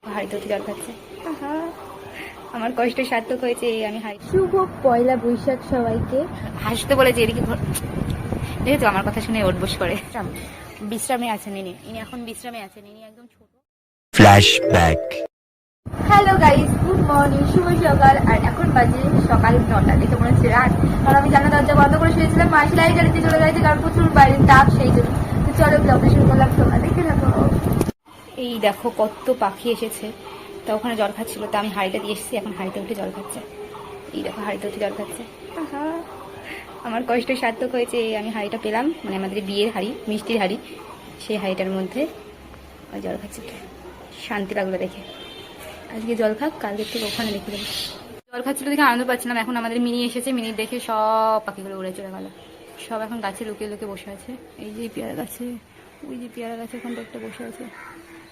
হাড়িতে উঠে জল খাচ্ছে। আমার কষ্ট সার্থক হয়েছে। আমি শুভ পয়লা বৈশাখ সবাইকে। হাসতে বলেছে এদিকে যেহেতু আমার কথা শুনে ওঠবোস করে। বিশ্রামে আছেন ইনি এখন বিশ্রামে আছেন। ইনি একদম ছোট। Flashback. Hello guys, good morning, শুভ সকাল। আর এখন বাজে সকাল 9টা, দেখে মনে হচ্ছে রাত। আর আমি জানা দরজা বন্ধ করে শুয়েছিলাম, মা সেলাই গাড়িতে চলে গেছে কারণ প্রচুর বাইরের তাপ, সেই জন্য। তো চলো ব্লগটা শুরু করলাম, তোমরা দেখে থাকো। এই দেখো কত পাখি এসেছে। তা ওখানে জল খাচ্ছিল, তা আমি হাঁড়িটা দিয়ে এসেছি, এখন হাঁড়িতে উঠে জল খাচ্ছে। এই দেখো হাঁড়িতে উঠে জল খাচ্ছে। আমার কষ্ট সার্থক হয়েছে। আমি হাঁড়িটা পেলাম, মানে আমাদের বিয়ের হাঁড়ি, মিষ্টির হাঁড়ি, সেই হাঁড়িটার মধ্যে জল খাচ্ছে। শান্তি লাগলো দেখে। আজকে জল খাক, কালকের থেকে ওখানে রেখে দেবো। জল খাচ্ছিল দেখে আনন্দ পাচ্ছিলাম। এখন আমাদের মিনি এসেছে, মিনি দেখে সব পাখিগুলো উড়ে চলে গেল। সব এখন গাছে লুকিয়ে লুকিয়ে বসে আছে। এই যে পেয়ারা গাছে, ওই যে পেয়ারা গাছে ওখানটা একটা বসে আছে।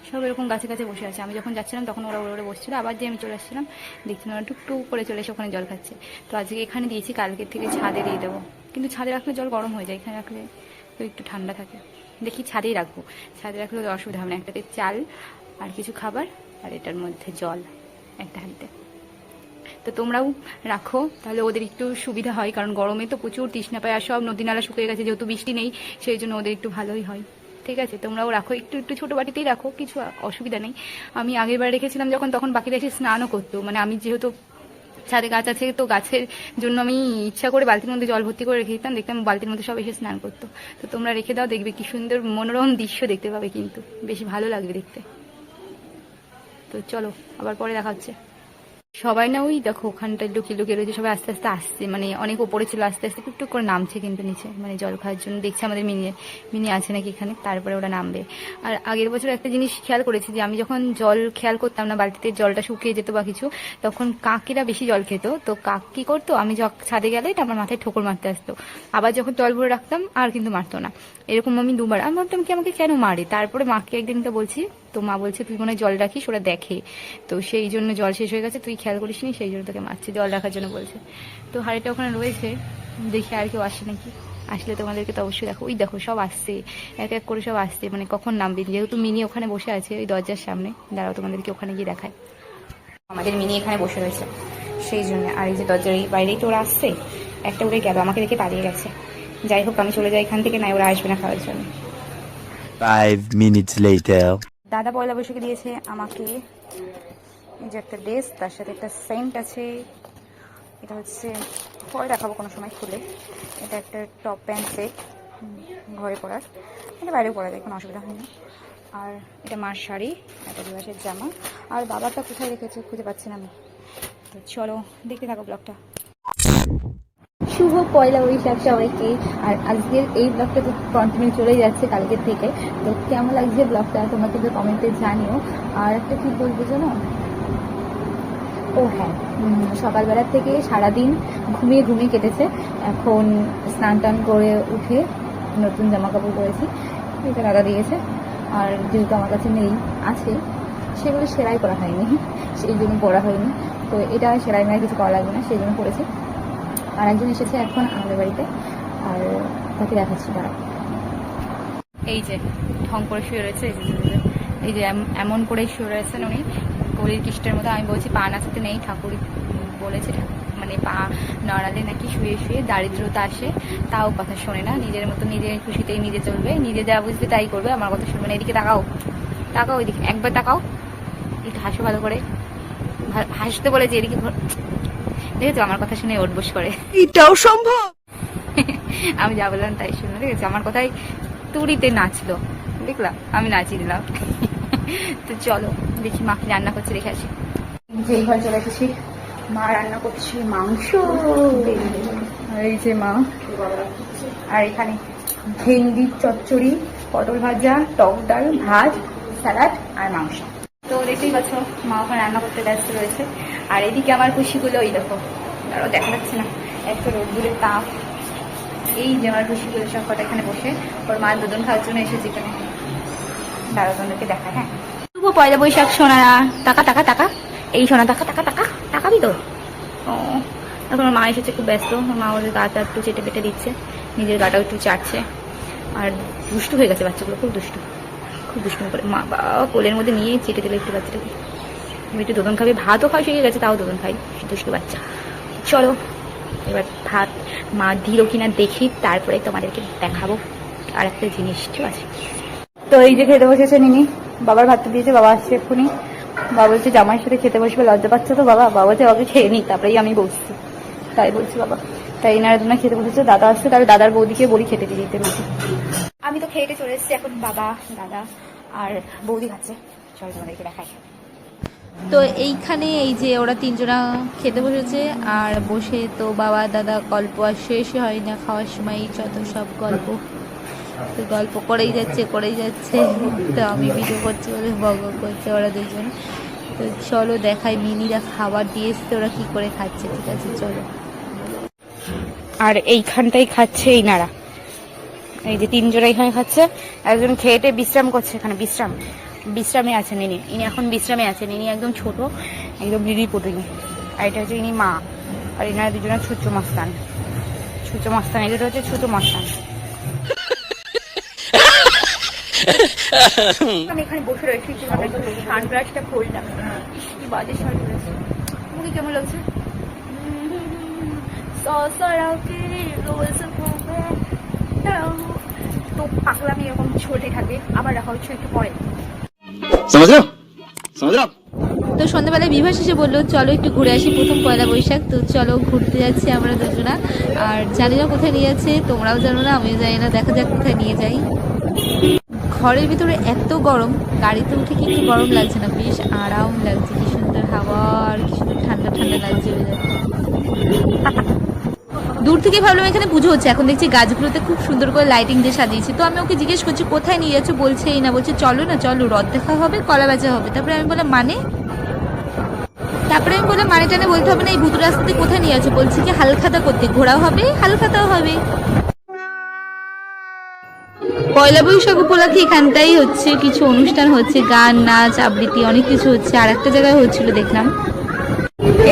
সব এরকম গাছে গাছে বসে আছে। আমি যখন যাচ্ছিলাম তখন ওরা উড়ে উড়ে বসছিল, আবার যে আমি চলে আসছিলাম দেখছিলাম ওরা টুকটুক করে চলে এসে ওখানে জল খাচ্ছে। তো আজকে এখানে দিয়েছি, কালকের থেকে ছাদে দিয়ে দেবো। কিন্তু ছাদে রাখলে জল গরম হয়ে যায়, এখানে রাখলে তো একটু ঠান্ডা থাকে। দেখি ছাদেই রাখবো, ছাদে রাখলে অসুবিধা হবে না। একটাতে চাল আর কিছু খাবার, আর এটার মধ্যে জল একটা হাঁড়িতে। তো তোমরাও রাখো, তাহলে ওদের একটু সুবিধা হয়, কারণ গরমে তো প্রচুর তৃষ্ণা পায়। আর সব নদী নালা শুকিয়ে গেছে, যেহেতু বৃষ্টি নেই, সেই জন্য ওদের একটু ভালোই হয়। ঠিক আছে, তোমরাও রাখো, একটু একটু ছোটো বাটিতেই রাখো, কিছু অসুবিধা নেই। আমি আগের বার রেখেছিলাম যখন, তখন বাকিরা এসে স্নানও করতো। মানে আমি যেহেতু ছাদে গাছ আছে, তো গাছের জন্য আমি ইচ্ছা করে বালতির মধ্যে জল ভর্তি করে রেখে দিতাম, দেখতাম বালতির মধ্যে সব এসে স্নান করতো। তো তোমরা রেখে দাও, দেখবে কি সুন্দর মনোরম দৃশ্য দেখতে পাবে, কিন্তু বেশি ভালো লাগবে দেখতে। তো চলো, আবার পরে দেখা হচ্ছে। সবাই না ওই দেখো ওখানটায় লুকিয়ে লুকিয়ে রয়েছে, সবাই আস্তে আস্তে আসছে, মানে অনেক ওপরে ছিল, আস্তে আস্তে টুকটুক করে নামছে কিন্তু নিচে, মানে জল খাওয়ার জন্য। দেখছে আমাদের মিনি আছে নাকি এখানে, তারপরে ওরা নামবে। আর আগের বছর একটা জিনিস খেয়াল করেছি, যে আমি যখন জল খেয়াল করতাম না, বালতিতে জলটা শুকিয়ে যেত বা কিছু, তখন কাকিরা বেশি জল খেত। তো কাক কি করতো, আমি ছাদে গেলে আমার মাথায় ঠোকর মারতে আসতো। আবার যখন জল ভরে রাখতাম আর কিন্তু মারতো না। এরকম আমি দুবার, আমি ভাবতাম কি আমাকে কেন মারে। তারপরে মাকে একদিনটা বলছি, তো মা বলছে তুই মনে হয় জল রাখিস, ওরা দেখে, তো সেই জন্য জল শেষ হয়ে গেছে, তুই খেয়াল করিস নি, সেই জন্য তোকে মারছে, জল রাখার জন্য বলছে। তো হাঁড়িটা ওখানে রয়েছে, দেখি আর কেউ আসে নাকি। আসলে তোমাদেরকে তো অবশ্যই দেখো। ওই দেখো সব আসছে, এক এক করে সব আসছে, মানে কখন নামবে। যেহেতু মিনি ওখানে বসে আছে ওই দরজার সামনে, দাঁড়াও তোমাদেরকে ওখানে গিয়ে দেখায়। আমাদের মিনি এখানে বসে রয়েছে, সেই জন্য। আর এই যে দরজার এই বাইরেই তো ওরা আসছে, একটা উড়ে গেল, আমাকে দেখে পালিয়ে গেছে। যাই হোক, আমি চলে যাই এখান থেকে, না ওরা আসবে না খাওয়ার জন্য। 5 minutes later. দাদা পয়লা বৈশাখে দিয়েছে আমাকে এই যে একটা ড্রেস, তার সাথে একটা সেন্ট আছে। এটা হচ্ছে পরে দেখাবো কোনো সময় খুলে। এটা একটা টপ প্যান্ট সেট, ঘরে পরার, এটা বাইরেও পরা যায়, কোনো অসুবিধা হয়নি। আর এটা মার শাড়ি, একটা দিবসের জামা। আর বাবাটা কোথায় রেখেছে খুঁজে পাচ্ছি না আমি। তো চলো দেখতে থাকো ব্লগটা। শুভ পয়লা বৈশাখ সবাইকে। আর আজকের এই ব্লগটা তো কন্টিনিউ চলে যাচ্ছে কালকের থেকে। তো কেমন লাগছে ব্লগটা তোমরা কিন্তু কমেন্টে জানিও। আর একটা কি বলবো জানো, ও হ্যাঁ, সকালবেলার থেকে সারাদিন ঘুমিয়ে ঘুমিয়ে কেটেছে। এখন স্নান টান করে উঠে নতুন জামা কাপড় পরেছি, এটা দাদা দিয়েছে। আর যেহেতু আমার কাছে নেই, আছে, সেগুলো সেলাই করা হয়নি, সেই জন্য পরা হয়নি। তো এটা সেলাই মেলাই কিছু করা লাগবে না, সেই জন্য পরেছি। আর একজন এসেছে এখন আমাদের বাড়িতে, আর তাকে দেখাচ্ছি তারা। এই যে ঢং করে শুয়ে রয়েছে, এই যে এমন করেই শুয়ে রয়েছেন উনি, গলির কৃষ্টের মতো। আমি বলছি পা নাচাতে নেই, ঠাকুর বলেছে মানে পা নড়ালে নাকি শুয়ে শুয়ে দারিদ্রতা আসে। তাও কথা শোনে না, নিজের মতো নিজের খুশিতেই নিজে চলবে, নিজে যা বুঝবে তাই করবে, আমার কথা শুনবে না। এদিকে তাকাও, তাকাও এদিকে, একবার তাকাও, একটু হাসো ভালো করে। হাসতে বলেছে এদিকে, যেহেতু আমার কথা শুনে ওঠবোস করে। এটাও সম্ভব। আমি যা বললাম তাই শুনলো, ঠিক আছে। আমার কথাই তুড়িতে নাচলো, দেখলাম, আমি নাচিয়ে দিলাম। তো চলো দেখি মা কি রান্না করছে, দেখে আসি। যেই ঘরে চলে এসেছি, মা রান্না করছে মাংস। এই যে মা, আর এখানে ভেন্ডির চচ্চড়ি, পটল ভাজা, টক ডাল, ভাত, স্যালাড আর মাংস। তো দেখতেই পাচ্ছ মা ওখানে রান্না করতে ব্যস্ত রয়েছে। আর এদিকে আমার খুশিগুলো ওই দেখো, আরও দেখা যাচ্ছে না, এত রোদ্দুরের তাপ। এই যে আমার খুশিগুলো সব কটা এখানে বসে ওর মা দুধন খাওয়ার জন্য এসেছে এখানে। দাঁড়াও তোমাদেরকে দেখা। হ্যাঁ, শুভ পয়লা বৈশাখ সোনা, টাকা টাকা টাকা, এই সোনা টাকা টাকা টাকা, টাকাবি তো। ও এখন ওর মা এসেছে, খুব ব্যস্ত। মা ওদের গাটা একটু চেটে পেটে দিচ্ছে, নিজের গাটাও একটু চাটছে। আর দুষ্টু হয়ে গেছে বাচ্চাগুলো, খুব দুষ্টু, খুব দুষ্টু করে। মা বাবা কোলের মধ্যে নিয়ে চেটে দিল একটু বাচ্চাটাকে। আমি একটু দোদন খাবি, ভাতও খাওয়া শিখে গেছে, তাও দোদন খাই, দুষ্টু বাচ্চা। চলো এবার ভাত মা দিল কিনা দেখি, তারপরে তোমাদেরকে দেখাবো আর একটা জিনিস, ঠিক আছে? তো এই যে খেতে বসেছে নিনি, বাবার ভাতটা দিয়েছে, বাবা আসছে এক্ষুনি। বাবা বলছে জামাইয়ের সাথে খেতে বসবে, লজ্জা পাচ্ছে তো বাবা, বাবা বলছে বাবাকে খেয়ে নিই তারপরেই আমি বসছি, তাই বলছি বাবা। তাই এনারা দুনা খেতে বসেছে, দাদা আসছে, তাহলে দাদার বৌদিকে বলি খেতে দিয়ে দিতে মাকে। আমি তো খেয়ে চলে এসেছি, এখন বাবা দাদা আর বৌদি খাচ্ছে, চলো তোমাদেরকে দেখাই। তো এইখানে এই যে ওরা তিনজনা খেতে বসেছে, আর বসে তো বাবা দাদা গল্প আর শেষই হয় না, খাওয়ার সময় যত সব গল্প, তো গল্প করেই যাচ্ছে। তো আমি ভিডিও করছি বলে বক করছে ওরা দুজন। তো চলো দেখাই, মিনিরা খাবার দিয়ে এসছে, ওরা কি করে খাচ্ছে, ঠিক আছে চলো। আর এইখানটাই খাচ্ছে এই নাড়া, এই যে তিনজনা এখানে খাচ্ছে, একজন খেয়েটে বিশ্রাম করছে, এখানে বিশ্রামে আছে নিনি, ইনি এখন বিশ্রামে আছে। নিনি একদম ছোট, একদম দিদি পুটুনি, আর এটা হচ্ছে ইনি মা, আর এনারা দুজনে ছুচু মাস্তান, এদের হচ্ছে ছোট মাস্তান। আমি এখানে বসে রয়েছি, সানগ্লাসটা খুললাম, কি বাজে সানগ্লাস, মুখে কেমন লাগছে? তো পাগলামি এরকম ছোটে থাকে, আবার দেখা হচ্ছে একটু পরে। তো সন্ধ্যাবেলায় বিভাস এসে বললো চলো একটু ঘুরে আসি, প্রথম পয়লা বৈশাখ, তো চলো ঘুরতে যাচ্ছি আমরা দুজনা। আর জানি না কোথায় নিয়ে যাচ্ছে, তোমরাও জানো না, আমিও জানি না, দেখা যাক কোথায় নিয়ে যাই। ঘরের ভিতরে এত গরম, গাড়িতে উঠে কি একটু গরম লাগছে না, বেশ আরাম লাগছে, কি সুন্দর হাওয়া আর কি সুন্দর ঠান্ডা ঠান্ডা লাগছে। দূর থেকে ভাবলাম এখানে পুজো হচ্ছে, এখন দেখছি গাছগুলোতে খুব সুন্দর করে লাইটিং দিয়ে সাজিয়েছে। তো আমি ওকে জিজ্ঞেস করছি কোথায় নিয়ে যাচ্ছ, বলছে এই না, বলছে চলো না চলো, রথ দেখা হবে, কলা বেচা হবে। তারপরে আমি বললাম মানে টানে বলতে হবে না, এই ভূত রাস্তাতে কোথায় নিয়ে যাচ্ছ, বলছি কি হালখাতা করতে, ঘোরাও হবে হালখাতাও হবে। পয়লা বৈশাখ উপলক্ষে এখানটাই হচ্ছে কিছু অনুষ্ঠান হচ্ছে, গান নাচ আবৃত্তি অনেক কিছু হচ্ছে। আর একটা জায়গায় হচ্ছিল দেখলাম।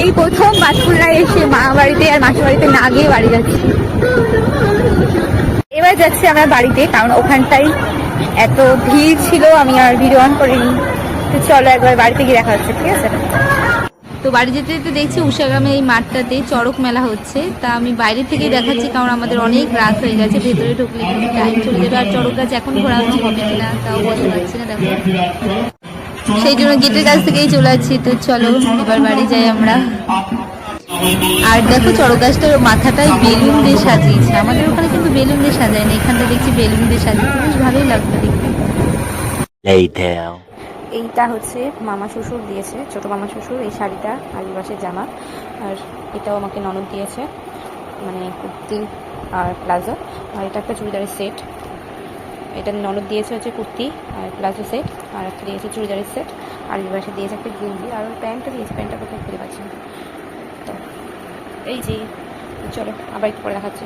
এই প্রথম বাঁশকুড়ায় এসে মা বাড়িতে আর মাসির বাড়িতে না গিয়ে বাড়ি যাচ্ছি। এবার যাচ্ছি আমরা বাড়িতে, কারণ ওখানটাই এত ভিড় ছিল, আমি আর ভিডিও অন করিনি। তো চলো একবার বাড়িতে গিয়ে দেখা হচ্ছে, ঠিক আছে? তো বাড়ি যেতে যেতে দেখছি উষাগ্রামে এই মাঠটাতে চড়ক মেলা হচ্ছে, তা আমি বাইরে থেকেই দেখাচ্ছি, কারণ আমাদের অনেক রাত হয়ে গেছে, ভেতরে ঢুকলে কিন্তু টাইম চলে যাবে। আর চড়ক গাছ এখন ঘোরা হবে কিনা তাও বলতে পারছি না, দেখো সেই জন্য গেটের কাছ থেকেই চলে যাচ্ছি। তো চলো এবার বাড়ি যাই আমরা। আর দেখো চড়ক গাছটার মাথাটাই বেলুন দিয়ে সাজিয়েছে, আমাদের ওখানে কিন্তু বেলুন দিয়ে সাজায় না, এখানটা দেখছি বেলুন দিয়ে সাজিয়েছে, বেশ ভালোই লাগবে দেখতে। এইটা হচ্ছে মামা শ্বশুর দিয়েছে, ছোট মামা শ্বশুর, এই শাড়িটা আর বাসের জামা, আর এটাও আমাকে ননদ দিয়েছে, মানে কুর্তি আর প্লাজো, আর এটা একটা চুড়িদারের সেট। এটা ননদ দিয়েছে হচ্ছে কুর্তি আর প্লাজো সেট, আর একটা দিয়েছে চুড়িদারের সেট, আর বিবাসে দিয়েছে একটা গেঞ্জি, আর প্যান্টটা দিয়েছে, প্যান্টটা কোথায় খুঁজে পাচ্ছি না। তো এই যে চলো আবার একটু পরে দেখাচ্ছি।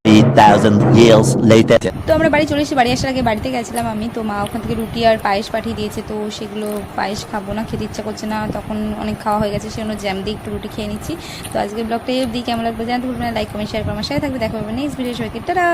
3,000 years later. তো আমরা বাড়ি চলে এসেছি, বাড়ি আসার আগে বাড়িতে গেছিলাম আমি, তো মা ওখান থেকে রুটি আর পায়েস পাঠিয়ে দিয়েছে, তো সেগুলো পায়েস খাবো না, খেতে ইচ্ছা করছে না, তখন অনেক খাওয়া হয়ে গেছে, সেজন্য জ্যাম দিয়ে একটু রুটি খেয়ে নিচ্ছি। তো আজকে ব্লগটা এই অবধি, কেমন লাগবে জানতে ভুলবেন না, লাইক কমেন্ট শেয়ার করে আমার সাথে থাকবে, দেখা হবে নেক্সট ভিডিও, সবাইকে টাটা।